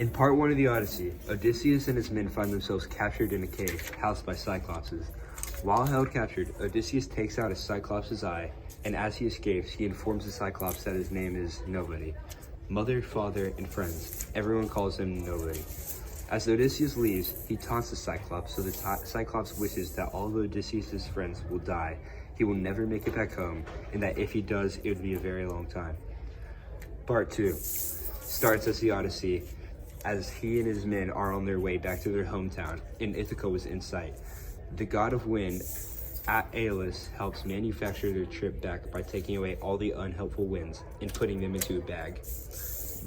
In part 1 of the Odyssey, Odysseus and his men find themselves captured in a cave, housed by Cyclopses. While held captured, Odysseus takes out a Cyclops' eye, and as he escapes, he informs the Cyclops that his name is Nobody. Mother, father, and friends, everyone calls him Nobody. As Odysseus leaves, he taunts the Cyclops, so the Cyclops wishes that all of Odysseus' friends will die, he will never make it back home, and that if he does, it would be a very long time. Part 2 starts as the Odyssey, as he and his men are on their way back to their hometown, and Ithaca was in sight. The god of wind, Aeolus, helps manufacture their trip back by taking away all the unhelpful winds and putting them into a bag.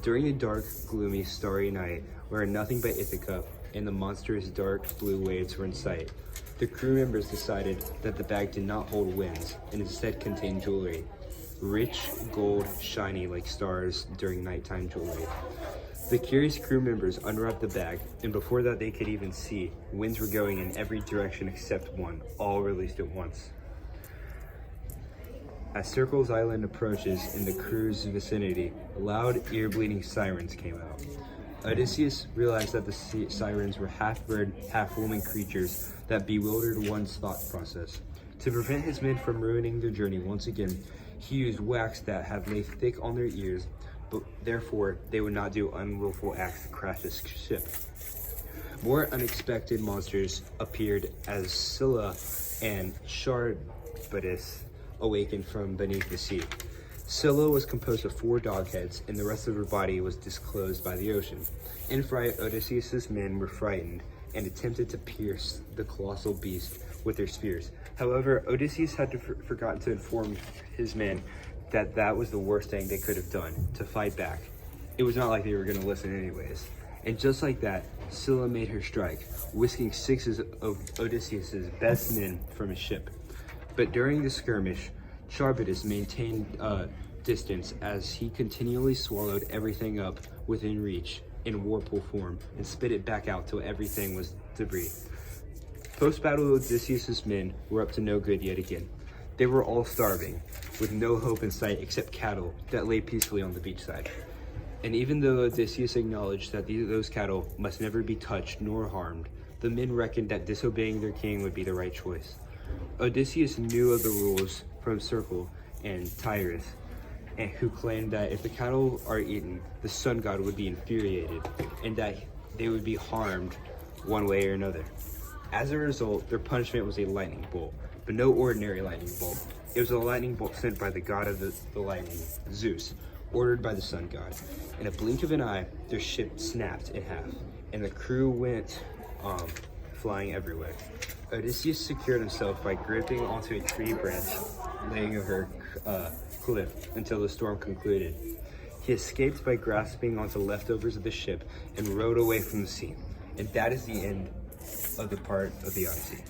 During the dark, gloomy, starry night, where nothing but Ithaca and the monstrous dark blue waves were in sight, the crew members decided that the bag did not hold winds and instead contained jewelry. Rich gold, shiny like stars during nighttime jewelry. The curious crew members unwrapped the bag, and before that they could even see, winds were going in every direction except one, all released at once. As Circle's Island approaches in the crew's vicinity, loud, ear-bleeding sirens came out. Odysseus realized that the sirens were half-bird, half-woman creatures that bewildered one's thought process. To prevent his men from ruining their journey once again, he used wax that had laid thick on their ears, but therefore they would not do unwillful acts to crash the ship. More unexpected monsters appeared as Scylla and Charybdis awakened from beneath the sea. Scylla was composed of 4 dog heads, and the rest of her body was disclosed by the ocean. In fright, Odysseus' men were frightened and attempted to pierce the colossal beast with their spears. However, Odysseus had forgotten to inform his men that was the worst thing they could have done, to fight back. It was not like they were going to listen anyways. And just like that, Scylla made her strike, whisking 6 of Odysseus' best men from his ship. But during the skirmish, Charybdis maintained distance as he continually swallowed everything up within reach in whirlpool form and spit it back out till everything was debris. Post-battle, Odysseus' men were up to no good yet again. They were all starving, with no hope in sight except cattle that lay peacefully on the beachside. And even though Odysseus acknowledged that those cattle must never be touched nor harmed, the men reckoned that disobeying their king would be the right choice. Odysseus knew of the rules from Circle and Tyrus, and who claimed that if the cattle are eaten, the sun god would be infuriated, and that they would be harmed one way or another. As a result, their punishment was a lightning bolt, but no ordinary lightning bolt. It was a lightning bolt sent by the god of the lightning, Zeus, ordered by the sun god. In a blink of an eye, their ship snapped in half, and the crew went flying everywhere. Odysseus secured himself by gripping onto a tree branch, laying over a cliff until the storm concluded. He escaped by grasping onto leftovers of the ship and rowed away from the sea. And that is the end of the part of the Odyssey.